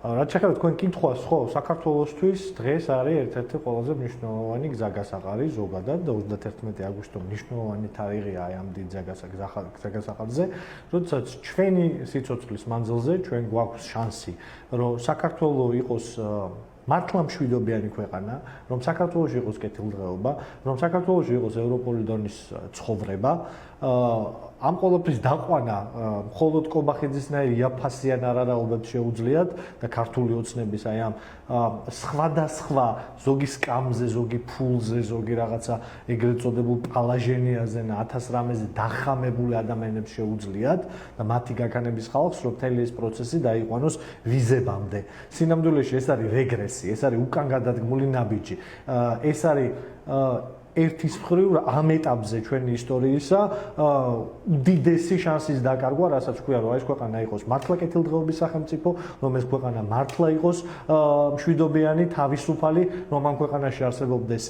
რაც შეეხება თქვენ კითხვას, ხო, საქართველოსთვის დღეს არის ერთ-ერთი ყველაზე მნიშვნელოვანი გზაგასაყარი ზოგადად და 31 აგვისტო მნიშვნელოვანი თარიღია აი ამ დიდ გზაგასაყარზე, როდესაც ჩვენი სიცოცხლის მანძილზე ჩვენ გვაქვს შანსი, რომ საქართველო იყოს მართლა მშვიდობიანი ქვეყანა, რომ საქართველოში იყოს კეთილდღეობა, რომ საქართველოში იყოს ევროპული დონის ცხოვრება, ამ ყოველთვის დაყვანა მხოლოდ კობახიძისნაირი იაფასიან არარაობებს შეუძლიათ და ქართული ოცნების აი ამ სხვადასხვა ზოგი სკამზე, ზოგი ფულზე, ზოგი რაღაცა ეგრეთ წოდებულ პალაჟენიაზე და 1000 რამეზე დახამებული ადამიანებს შეუძლიათ და მათი გაქანების ხალხს რომ მთელი ეს პროცესი დაიყვანოს ვიზებამდე. სინამდვილეში ეს არის რეგრესი, ეს არის უკან გადადგმული ნაბიჯი. ეს არის ერთის მხრივ ამ ეტაპზე ჩვენი ისტორიისა უდიდესი შანსის დაკარგვა, რასაც ქვია, რომ ეს ქვეყანა იყოს მართლა კეთილდღეობის სახელმწიფო, რომ ეს ქვეყანა მართლა იყოს მშვიდობიანი, თავისუფალი, რომ ამ ქვეყანაში არსებობდეს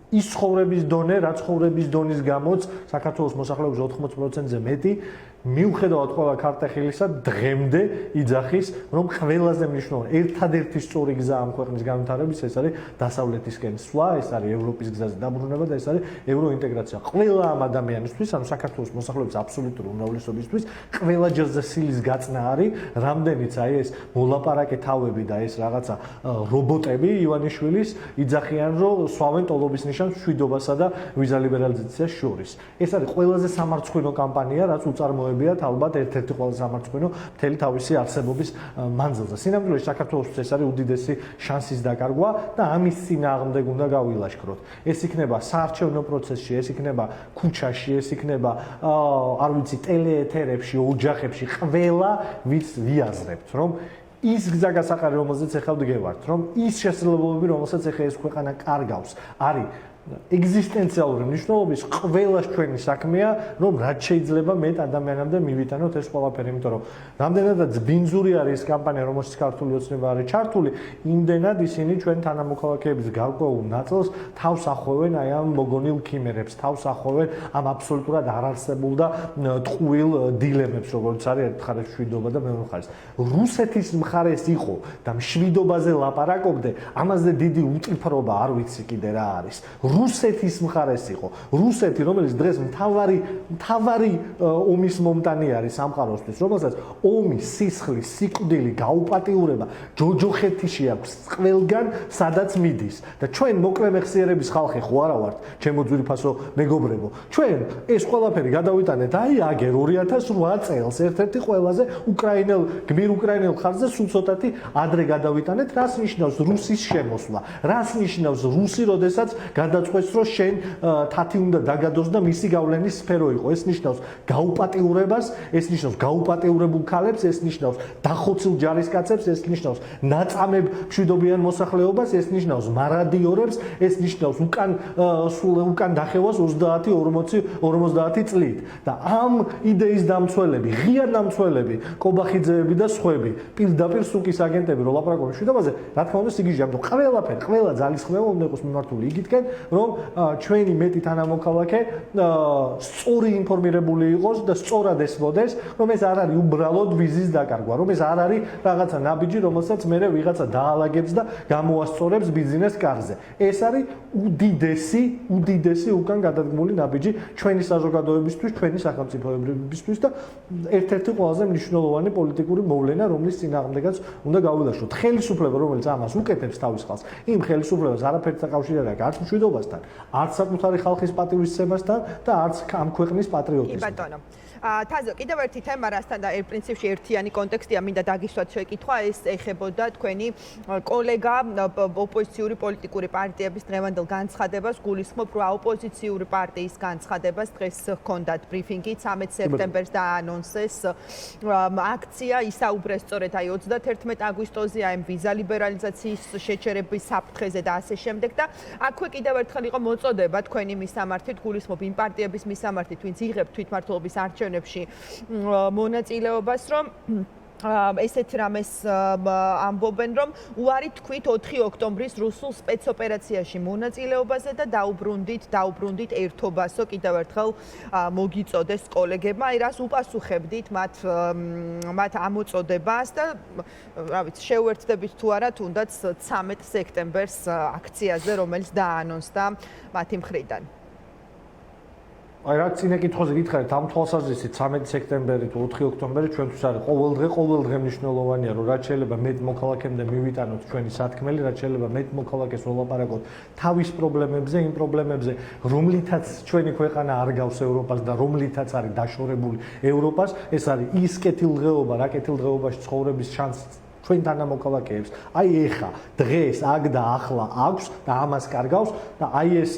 ის ცხოვრების დონე, რაც ცხოვრების დონის გამოც საქართველოს მოსახლეობის 80%-ზე მეტი მიუხედავად ყველა ქარტეხილისა დღემდე იძახის, რომ ყველაზე მნიშვნელოვანი ერთადერთი სწორი გზა ამ ქვეყნის განვითარების ეს არის დასავლეთისკენ სვლა, ეს არის ევროპის გზაზე დაბრუნება და ეს არის ევროინტეგრაცია. ყველა ამ ადამიანისთვის, ანუ საქართველოს მოსახლეობის აბსოლუტური უმრავლესობისთვის, ყველა ჯერზე სილის გაწნა არის, რამდენიც აი ეს მოლაპარაკე თავები და ეს რაღაცა რობოტები ივანიშვილის იძახიან, რომ სვავენ ტოლობის ნიშანს მშვიდობასა და ვიზა ლიბერალიზაციას შორის. ეს არის ყველაზე სამარცხვინო კამპანია, რაც უწარმოებიათ ალბათ ერთ-ერთი ყველაზე სამარცხვინო მთელი თავისი არსებობის მანძილზე. სინამდვილეში საქართველოს ეს არის უდიდესი შანსის დაკარგვა და ამის წინააღმდეგ უნდა გავილაშქროთ. ეს იქნება საარჩევნო პროცესში, ეს იქნება ქუჩაში, ეს იქნება არ ვიცი ტელეეთერებში, ოჯახებში, ყველა ვის ვიაზრებთ, რომ ის გზაგასაყარი, რომელზეც ახლა ვდგევართ, რომ ის შესაძლებლობები, რომელსაც ახლა ეს ქვეყანა კარგავს, არის ეგზისტენციალური მნიშვნელობის ყველას ჩვენი საქმეა, რომ რაც შეიძლება მეტ ადამიანამდე მივიტანოთ ეს ყველაფერი, იმიტომ რომ რამდენადაც ბინძური არის ეს კამპანია, რომელშიც ქართული ოცნება არის ჩართული, იმდენად ისინი ჩვენ თანამოქალაქეების გარკვეულ ნაწილს თავს ახვევენ აი ამ მოგონილ ქიმერებს, თავს ახვევენ ამ აბსოლუტურად არარსებულ და ტყუილ დილემებს, როგორც არის ერთ მხარეს მშვიდობა და მეორე მხარეს. რუსეთის მხარეს იყო და მშვიდობაზე ლაპარაკობდე, ამაზე დიდი უწიფრობა არ ვიცი კიდე რა არის. რუსეთის მხარეს იყო. რუსეთი, რომელიც დღეს მთავარი ომის მომტანი არის სამყაროსთვის, რომელსაც ომი, სისხლი, სიკვდილი, გაუპატიურება ჯოჯოხეთში აქვს ყველგან, სადაც მიდის. და ჩვენ მოკლემეხსიერების ხალხი ხო არა ვართ, ჩემო ძვირფასო მეგობრებო. ჩვენ ეს ყველაფერი გადავიტანეთ აი აგერ 2008 წელს ერთ-ერთი ყველაზე გმირ უკრაინელ ხარჯზე სულ ცოტათი ადრე გადავიტანეთ, რას ნიშნავს რუსის შემოსვლა, რას ნიშნავს რუსი, როდესაც გადაწყვეტს, რომ შენ თათი უნდა დაგადოს და მისი გავლენის სფერო იყო. ეს ნიშნავს გაუპატიურებას, ეს ნიშნავს გაუპატიურებულ ქალებს, ეს ნიშნავს დახოცილ ჯარისკაცებს, ეს ნიშნავს ნაწამებ მშვიდობიან მოსახლეობას, ეს ნიშნავს მარადიორებს, ეს ნიშნავს უკან დახევას 30-50 წლით. და ამ იდეის დამცველები, ღია დამცველები, კობახიძეები და სხვები, პირდაპირ სუკის აგენტები რო ლაპარაკობენ მშვიდობაზე, რა თქმა უნდა სიგიჟე, ამიტომ ყველა ძალისხმევა უნდა იყოს მიმართული იგითკენ, რომ ჩვენი მეტი თანამოქალაქე სწორი ინფორმირებული იყოს და სწორად ესმოდეს, რომ ეს არ არის უბრალოდ ვიზის დაკარგვა, რომ ეს არ არის რაღაცა ნაბიჯი, რომელსაც მე ვიღაცა დაალაგებს და გამოასწორებს ბიზნეს კარზე. ეს არის უდიდესი უკან გადადგმული ნაბიჯი ჩვენი საზოგადოებისთვის, ჩვენი სახელმწიფოებისთვის და ერთ-ერთი ყველაზე მნიშვნელოვანი პოლიტიკური მოვლენა, რომლის წინააღმდეგაც უნდა გავილაშქროთ. ხელისუფლება, რომელიც ამას უკეთებს თავის ხალხს, იმ ხელისუფლებას არაფერი საკავშირი არ აქვს არც მშვიდობასთან, არც საკუთარი ხალხის პატივისცემასთან და არც ამ ქვეყნის პატრიოტიზმთან. კი ბატონო. თაზო, კიდევ ერთი თემა, რასთან და პრინციპში ერთიანი კონტექსტია, მინდა დაგისვათ შეკითხვა, ეს ეხებოდა თქვენი კოლეგა ოპოზიციური პოლიტიკური პარტიების დღევანდელ განცხადებას, გულისხმობ, რომ აოპოზიციური პარტიის განცხადებას დღეს ჰქონდათ ბრიფინგი, 13 სექტემბერს დაანონსეს აქცია, ისაუბრეს სწორედ აი 31 აგვისტოზე აი ვიზა ლიბერალიზაციის შეჩერების საფრთხეზე და ასე შემდეგ და აქვე კიდევ ერთხელ იყო მოწოდება თქვენი მისამართით, გულისხმობ იმ პარტიების მისამართით, ვინც იღებთ თვითმმართველობის არჩევნებში მონაწილეობას, რომ ესეთ რამეს ამბობენ, რომ უარი თქვით 4 ოქტომბრის რუსულ სპეცოპერაციაში მონაწილეობაზე და დაუბრუნდით ერთობასო კიდევ ერთხელ მოგიწოდეს კოლეგებმა. აი რას უპასუხებდით მათ ამოწოდებას და რა ვიცი, შეუერთდებით თუ არა თუნდაც 13 სექტემბერს აქციაზე, რომელიც დაანონსდა მათი მხრიდან. აი რა წინა კითხვაზე გითხარით ამ თვალსაზრისით 13 სექტემბერი თუ 4 ოქტომბერი ჩვენთვის არის ყოველდღე მნიშვნელოვანია რომ რაც შეიძლება მეტ მოქალაქემდე მივიტანოთ ჩვენი სათქმელი, რაც შეიძლება მეტ მოქალაქეს ვლაპარაკოთ თავის პრობლემებზე, იმ პრობლემებზე, რომლითაც ჩვენი ქვეყანა არ გავს ევროპას და რომლითაც არის დაშორებული ევროპას, ეს არის ის კეთილდღეობა, რა კეთილდღეობაში ცხოვრების შანსი ჩვენ თანამოქალაქეებს აი ეხა დღეს აქ და ახლა აქვს და ამას კარგავს და აი ეს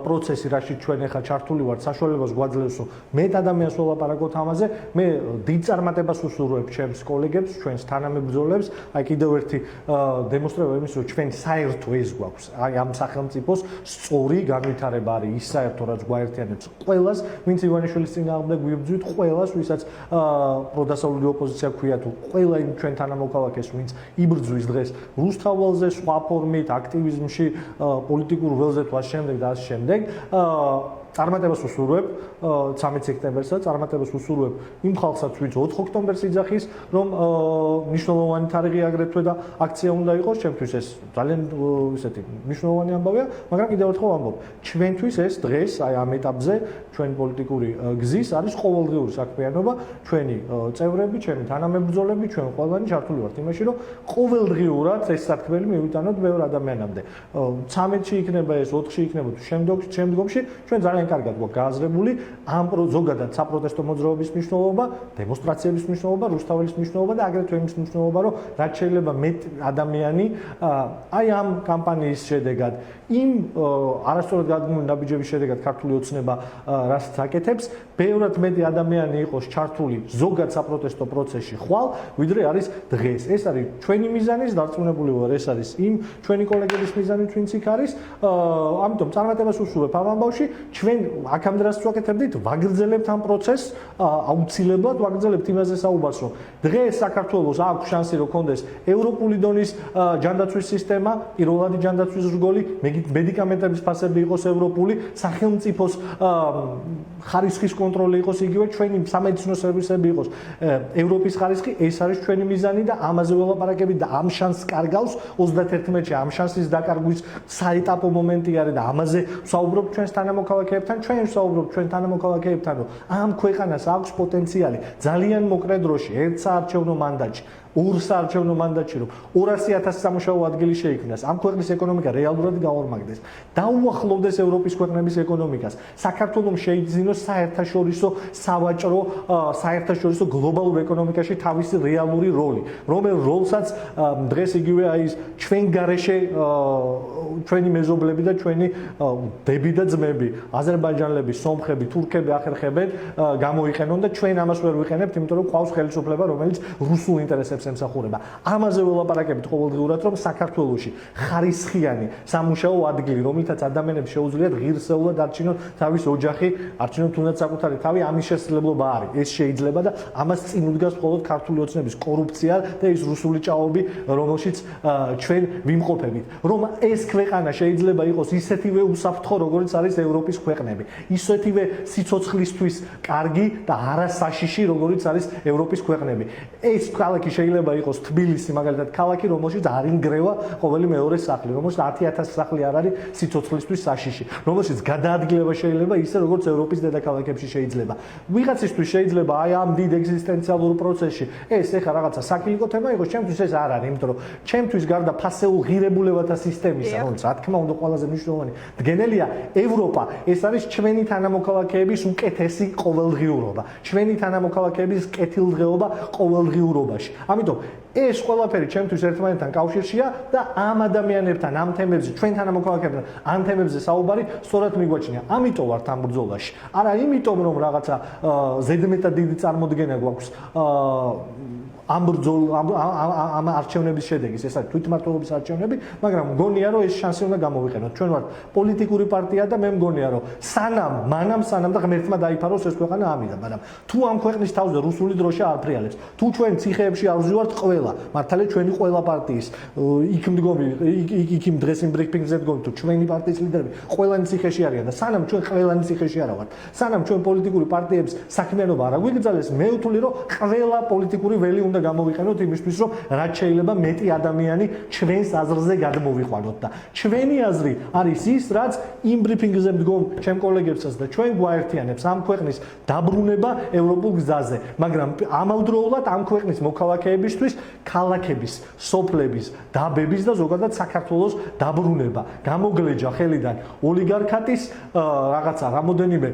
პროცესი რაშიც ჩვენ ეხა ჩართული ვართ საშუალებას გვაძლევსო მეტ ადამიანს ვლაპარაკოთ ამაზე მე დიდ წარმატებას უსურვებ ჩემს კოლეგებს ჩვენს თანამებრძოლებს აი კიდევ ერთი დემონსტრება იმის რომ ჩვენ საერთო ეს გვაქვს აი ამ სახელმწიფოს სწორი განვითარება არის ის საერთო რაც გვაერთიანებს ყველას ვინც ივანიშვილის წინააღმდეგ გვიბრძვით ყველას ვისაც პროდასავლური ოპოზიცია ქვია თუ ყველა იმ ჩვენ თანამოქალაქეებს ვინც იბრძვის დღეს რუსთაველზე, სხვა ფორმით, აქტივიზმში, პოლიტიკურ ველზე თუ ასე შემდეგ და ასე შემდეგ. წარმატებას უსურვებ 13 სექტემბერსაც, წარმატებას უსურვებ იმ ხალხსაც, ვინც 4 ოქტომბერს იძახის, რომ მნიშვნელოვანი თარიღი აგრეთვე და აქცია უნდა იყოს, ჩემთვის ეს ძალიან ისეთი მნიშვნელოვანი ამბავია, მაგრამ კიდევ ერთხელ ვამბობ, ჩვენთვის ეს დღეს, აი ამ ეტაპზე, ჩვენი პოლიტიკური გზის არის ყოველდღიური საქმიანობა, ჩვენი წევრები, ჩემი თანამებრძოლები, ჩვენ ყველანი ჩართული ვართ იმაში, რომ ყოველდღიურად ეს სათქმელი მივიტანოთ ბევრ ადამიანამდე. 13-ში იქნება ეს, 4-ში იქნება თუ შემდგომში, ჩვენ ძალიან კარგად გვაქვს გააზრებული ამ ზოგადად საპროტესტო მოძრაობის მნიშვნელობა, დემონსტრაციების მნიშვნელობა, რუსთაველის მნიშვნელობა და აგრეთვე იმის მნიშვნელობა, რომ რაც შეიძლება მეტ ადამიანი აი ამ კამპანიის შედეგად, იმ არასწორად გადგმული ნაბიჯების შედეგად ქართული ოცნება რასაც აკეთებს, ბევრად მეტი ადამიანი იყოს ჩართული ზოგად საპროტესტო პროცესში ხვალ, ვიდრე არის დღეს. ეს არის ჩვენი მიზანის დარწმუნებული ვარ, ეს არის იმ ჩვენი კოლეგების მიზანიც, ვინც იქ არის. ამიტომ წარმატებას უსურვებ ამ ამბავში. ჩვენ აქამდე რაც ვაკეთებდით, ვაგრძელებთ ამ პროცესს, აუცილებლად ვაგრძელებთ იმაზე საუბარს, რომ დღეს საქართველოს აქვს შანსი რომ კონდეს ევროპული დონის ჯანდაცვის სისტემა, პირველადი ჯანდაცვის რგოლი, მედიკამენტების ფასები იყოს ევროპული, სახელმწიფოს ხარისხის კონტროლი იყოს იგივე, ჩვენი სამედიცინო სერვისები იყოს ევროპის ხარისხი, ეს არის ჩვენი მიზანი და ამაზე ველაპარაკებით და ამ შანსს კარგავს 31-ში ამ შანსის დაკარგვის საეტაპო მომენტი არის და ამაზე ვსაუბრობ ჩვენს თანამოქალაქეებთან, ჩვენ ვსაუბრობთ ჩვენ თანამოქალაქეებთან, რომ ამ ქვეყანას აქვს პოტენციალი ძალიან მოკლე დროში, ერთ საარჩევნო მანდატში, ორ საარჩევნო მანდატში, რომ 200,000 სამუშაო ადგილი შეიქმნას, ამ ქვეყნის ეკონომიკა რეალურად გაორმაგდეს, დაუახლოვდეს ევროპის ქვეყნების ეკონომიკას, საქართველოს შეიძინოს საერთაშორისო სავაჭრო, საერთაშორისო გლობალურ ეკონომიკაში თავისი რეალური როლი, რომელ როლსაც დღეს იგივე აი ჩვენ გარეშე ჩვენი მეზობლები და ჩვენი დები და ძმები, აზერბაიჯანელები, სომხები, თურქები ახერხებენ გამოიყენონ და ჩვენ ამას ვერ ვიყენებთ, იმიტომ რომ ყავს ხელისუფლება, რომელიც რუსულ ინტერესებს ემსახურება. ამაზე ველაპარაკებით ყოველდღიურად, რომ საქართველოში ხარისხიანი სამუშაო ადგილი, რომლითაც ადამიანებს შეუძლიათ ღირსეულად არჩინონ თავის ოჯახი, არჩინონ თუნდაც საკუთარი თავი, ამის შესაძლებლობა არის. ეს შეიძლება და ამას წინ უდგას მხოლოდ ქართული ოცნების კორუფცია და ის რუსული ჭაობი, რომელშიც ჩვენ ვიმყოფებით. რომ ეს ქვეყანა შეიძლება იყოს ისეთივე უსაფრთხო, როგორც არის ევროპის ქვეყნები. ისეთივე სიცოცხლისთვის კარგი და არასაშიში, როგორც არის ევროპის ქვეყნები. ეს ქალაქი შეიძლება იყოს თბილისი, მაგალითად, ქალაქი, რომელშიც არ ინგრევა ყოველი მეორე სახლი, რომელშიც 10,000 სახლი არ არის სიცოცხლისთვის საშიში, რომელშიც გადაადგილება შეიძლება ისე, როგორც ევროპის დედაქალაქებში შეიძლება. ვიღაცისთვის შეიძლება აი ამ დიდ ეგზისტენციალურ პროცესში ეს ეხა რაღაცა საკილიკო თემა იყოს, ჩემთვის ეს არ არის, იმიტომ რომ ჩემთვის გარდა ფასეულ ღირებულებათა სისტემისა, რომელიც რა თქმა უნდა ყველაზე მნიშვნელოვანი დგენელია, ევროპა ეს არის ჩვენი თანამოქალაქეების უკეთესი ყოველდღიურობა, ჩვენი თანამოქალაქეების კეთილდღეობა ყოველდღიურობაში. ამიტომ ეს ყველაფერი ჩემთვის ერთმანეთთან კავშირშია და ამ ადამიანებთან, ამ თემებზე, ჩვენ თანამოქალაქეებთან, ამ თემებზე საუბარი სწორად მიგვაჩნია. ამიტომ ვართ ამ ბრძოლაში. არა იმიტომ რომ რაღაცა ზედმეტად დიდი წარმოდგენა გვაქვს ამ არჩევნების შედეგის, ეს არის თვითმმართველობის არჩევნები, მაგრამ მგონია რომ ეს შანსი უნდა გამოვიყენოთ. ჩვენ ვართ პოლიტიკური პარტია და მე მგონია რომ სანამ და ღმერთმა დაიფაროს ეს ქვეყანა ამიდან, მაგრამ თუ ამ ქვეყნის თავზე რუსული დროშა არ ფრიალებს, თუ ჩვენ ციხეებში არ ვზივართ ყველა, მართალია ჩვენი ყველა პარტიის იქ დღეს იმ ბრიფინგზე დგომით, თუ ჩვენი პარტიის ლიდერები ყველანი ციხეში არიან და სანამ ჩვენ ყველანი ციხეში არა ვართ, სანამ ჩვენ პოლიტიკური პარტიების საქმიანობა არ აგვიგრძელებს, მე ვთვლი რომ ყველა პოლიტიკური ველი უნდა გამოვიყენოთ იმისთვის, რომ რაც შეიძლება მეტი ადამიანი ჩვენს აზრზე გადმოვიყვანოთ და ჩვენი აზრი არის ის, რაც იმ ბრიფინგზე მდგომ ჩემ კოლეგებსაც და ჩვენ გვაერთიანებს ამ ქვეყნის დაბრუნება ევროპულ გზაზე, მაგრამ ამავდროულად ამ ქვეყნის მოქალაქეებისთვის ქალაქების, სოფლების, დაბების და ზოგადად საქართველოს დაბრუნება, გამოგლეჯა ხელიდან ოლიგარქატის რაღაცა რამოდენიმე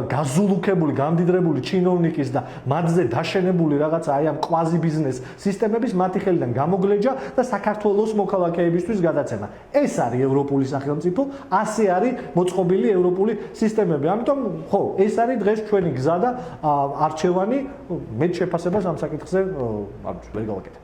გაზულუქებული, გამდიდრებული ჩინოვნიკის და მათზე დაშენებული რაღაცა აი ამ კვაზი ბიზნეს სისტემების მათი ხელიდან გამოგლეჯა და საქართველოს მოქალაქეებისთვის გადაცემა. ეს არის ევროპული სახელმწიფო, ასე არის მოწყობილი ევროპული სისტემები. ამიტომ ხო, ეს არის დღეს ჩვენი გზა და არჩევანი, მე შეფასებას ამ საკითხზე ვერ გავაკეთებ.